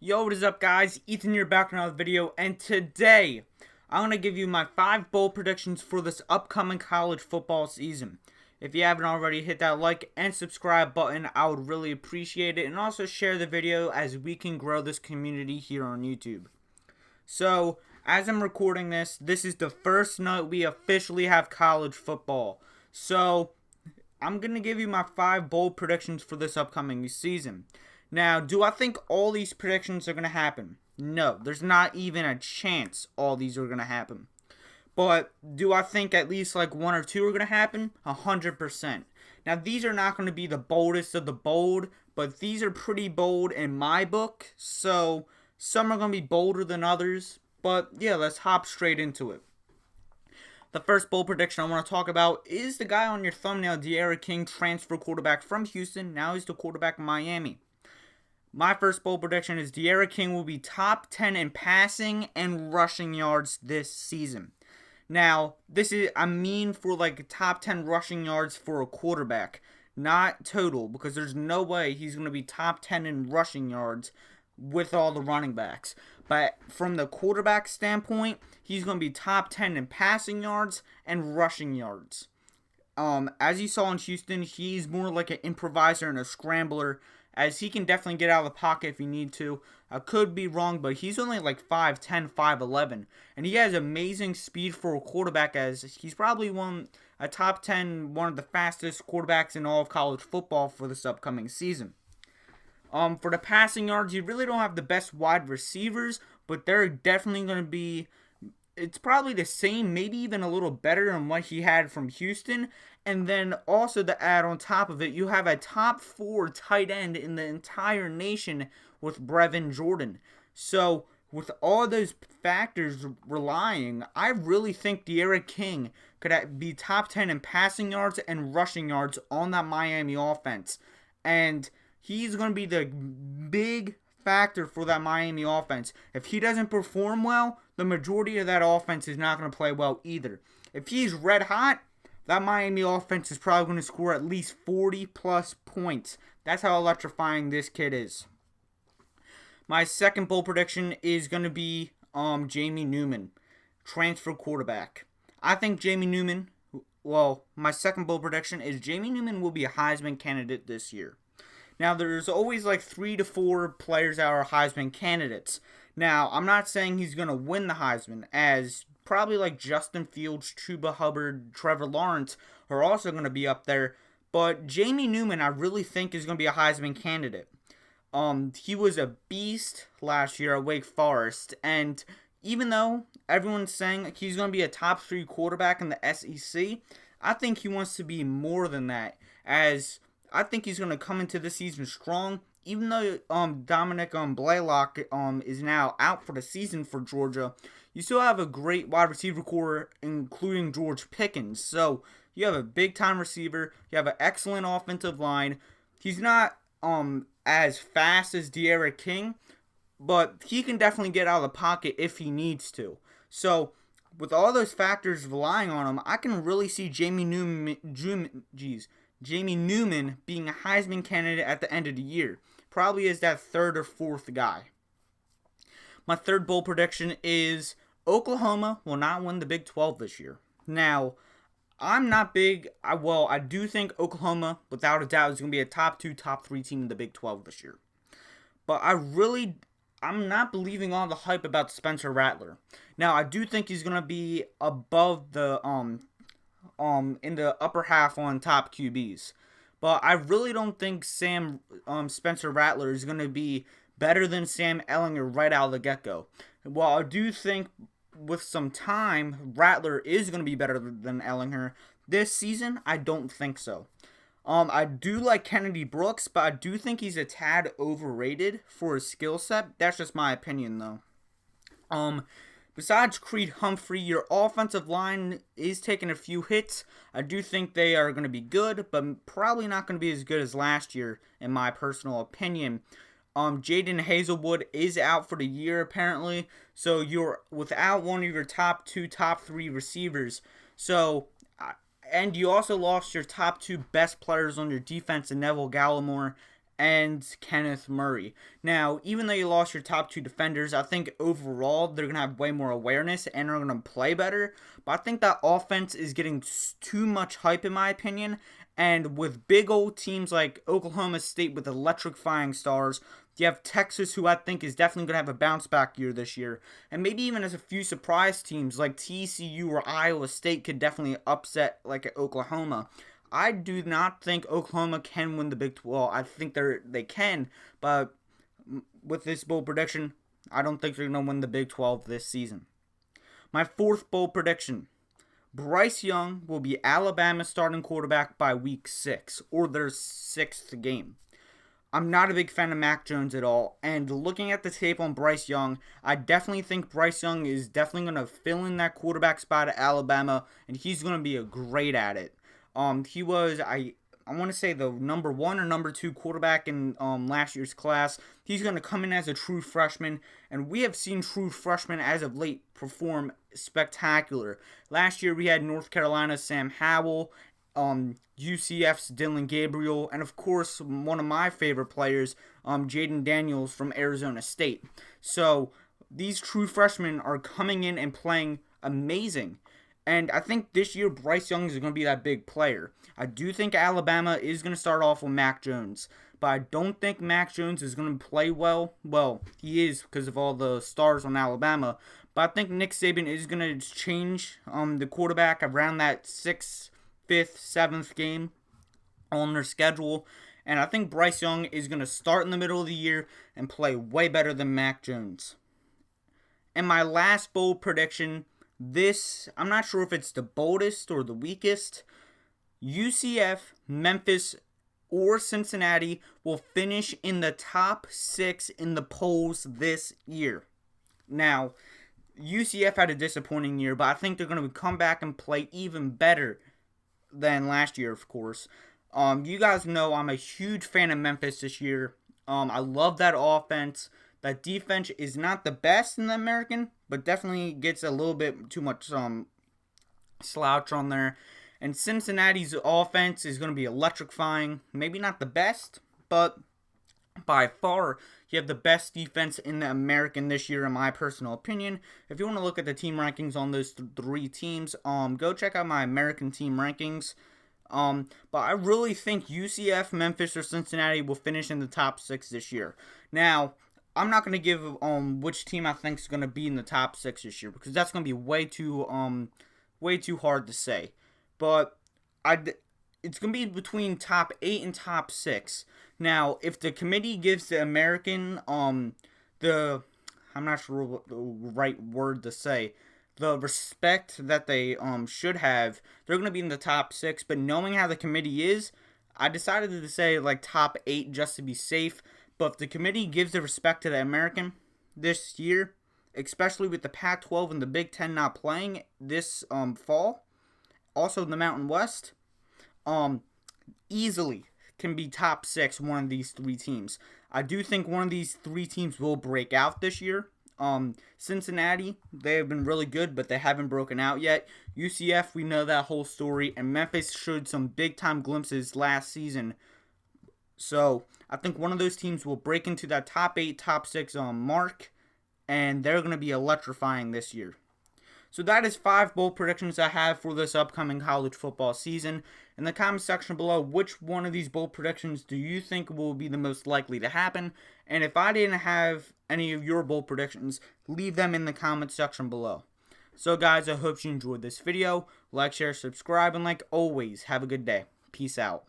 Yo, what is up, guys? Ethan here, back with another video, and today I'm going to give you my 5 bold predictions for this upcoming college football season. If you haven't already, hit that like and subscribe button. I would really appreciate it, and also share the video as we can grow this community here on YouTube. So, as I'm recording this is the first night we officially have college football. So, I'm going to give you my 5 bold predictions for this upcoming season. Now, do I think all these predictions are going to happen? No, there's not even a chance all these are going to happen. But do I think at least like 1 or 2 are going to happen? 100%. Now, these are not going to be the boldest of the bold, but these are pretty bold in my book. So, some are going to be bolder than others. But yeah, let's hop straight into it. The first bold prediction I want to talk about is the guy on your thumbnail, D'Eriq King, transfer quarterback from Houston. Now he's the quarterback in Miami. My first bold prediction is D'Eriq King will be top 10 in passing and rushing yards this season. Now, I mean for like top 10 rushing yards for a quarterback, not total, because there's no way he's going to be top 10 in rushing yards with all the running backs. But from the quarterback standpoint, he's going to be top 10 in passing yards and rushing yards. As you saw in Houston, he's more like an improviser and a scrambler, as he can definitely get out of the pocket if he need to. I could be wrong, but he's only like 5'10", 5'11", and he has amazing speed for a quarterback, as he's probably a top 10, one of the fastest quarterbacks in all of college football for this upcoming season. For the passing yards, you really don't have the best wide receivers, but they're definitely going to be, it's probably the same, maybe even a little better than what he had from Houston. And then also to add on top of it, you have a top 4 tight end in the entire nation with Brevin Jordan. So with all those factors relying, I really think D'Eriq King could be top 10 in passing yards and rushing yards on that Miami offense. And he's going to be the big factor for that Miami offense. If he doesn't perform well, the majority of that offense is not going to play well either. If he's red hot, that Miami offense is probably going to score at least 40 plus points. That's how electrifying this kid is. My second bold prediction is going to be Jamie Newman, transfer quarterback. I think Jamie Newman, my second bold prediction is Jamie Newman will be a Heisman candidate this year. Now, there's always like 3 to 4 players that are Heisman candidates. Now, I'm not saying he's going to win the Heisman, as probably like Justin Fields, Chuba Hubbard, Trevor Lawrence are also going to be up there. But Jamie Newman, I really think, is going to be a Heisman candidate. He was a beast last year at Wake Forest, and even though everyone's saying he's going to be a top 3 quarterback in the SEC, I think he wants to be more than that, as I think he's going to come into this season strong. Even though Dominic Blaylock is now out for the season for Georgia, you still have a great wide receiver core, including George Pickens. So you have a big-time receiver. You have an excellent offensive line. He's not as fast as D'Eriq King, but he can definitely get out of the pocket if he needs to. So with all those factors relying on him, I can really see Jamie Newman being a Heisman candidate at the end of the year. Probably is that 3rd or 4th guy. My third bold prediction is Oklahoma will not win the Big 12 this year. Now, I'm not big. I do think Oklahoma, without a doubt, is going to be a top 2, top 3 team in the Big 12 this year. But I'm not believing all the hype about Spencer Rattler. Now, I do think he's going to be above the in the upper half on top QBs. But I really don't think Spencer Rattler is going to be better than Sam Ehlinger right out of the get-go. While I do think with some time, Rattler is going to be better than Ehlinger, this season, I don't think so. I do like Kennedy Brooks, but I do think he's a tad overrated for his skill set. That's just my opinion, though. Besides Creed Humphrey, your offensive line is taking a few hits. I do think they are going to be good, but probably not going to be as good as last year, in my personal opinion. Jaden Hazelwood is out for the year, apparently, so you're without one of your top 2, top 3 receivers. So, and you also lost your top 2 best players on your defense in Neville Gallimore and Kenneth Murray. Now, even though you lost your top two defenders, I think overall they're going to have way more awareness and are going to play better. But I think that offense is getting too much hype, in my opinion. And with big old teams like Oklahoma State with electrifying stars, you have Texas, who I think is definitely going to have a bounce back year this year. And maybe even as a few surprise teams like TCU or Iowa State could definitely upset like Oklahoma. I do not think Oklahoma can win the Big 12. I think they can, but with this bold prediction, I don't think they're going to win the Big 12 this season. My fourth bold prediction. Bryce Young will be Alabama's starting quarterback by week 6, or their 6th game. I'm not a big fan of Mac Jones at all, and looking at the tape on Bryce Young, I definitely think Bryce Young is definitely going to fill in that quarterback spot at Alabama, and he's going to be great at it. He was, I want to say, the number 1 or number 2 quarterback in last year's class. He's going to come in as a true freshman, and we have seen true freshmen as of late perform spectacular. Last year we had North Carolina's Sam Howell, UCF's Dylan Gabriel, and of course one of my favorite players, Jaden Daniels from Arizona State. So these true freshmen are coming in and playing amazing. And I think this year Bryce Young is going to be that big player. I do think Alabama is going to start off with Mac Jones, but I don't think Mac Jones is going to play well. Well, he is because of all the stars on Alabama, but I think Nick Saban is going to change the quarterback around that 6th, 5th, 7th game on their schedule. And I think Bryce Young is going to start in the middle of the year and play way better than Mac Jones. And my last bold prediction, I'm not sure if it's the boldest or the weakest. UCF, Memphis, or Cincinnati will finish in the top 6 in the polls this year. Now, UCF had a disappointing year, but I think they're going to come back and play even better than last year, of course. You guys know I'm a huge fan of Memphis this year. I love that offense. That defense is not the best in the American, but definitely gets a little bit too much slouch on there. And Cincinnati's offense is going to be electrifying. Maybe not the best, but by far, you have the best defense in the American this year, in my personal opinion. If you want to look at the team rankings on those 3 teams, go check out my American team rankings. But I really think UCF, Memphis, or Cincinnati will finish in the top 6 this year. Now, I'm not going to give which team I think is going to be in the top 6 this year, because that's going to be way too hard to say. But it's going to be between top 8 and top 6. Now, if the committee gives the American I'm not sure what the right word to say, the respect that they should have, they're going to be in the top 6. But knowing how the committee is, I decided to say like top 8 just to be safe. But if the committee gives the respect to the American this year, especially with the Pac-12 and the Big Ten not playing this fall, also the Mountain West, easily can be top 6, one of these 3 teams. I do think one of these 3 teams will break out this year. Cincinnati, they have been really good, but they haven't broken out yet. UCF, we know that whole story, and Memphis showed some big-time glimpses last season. So I think one of those teams will break into that top 8, top 6 mark, and they're going to be electrifying this year. So that is 5 bold predictions I have for this upcoming college football season. In the comment section below, which one of these bold predictions do you think will be the most likely to happen? And if I didn't have any of your bold predictions, leave them in the comment section below. So guys, I hope you enjoyed this video. Like, share, subscribe, and like always, have a good day. Peace out.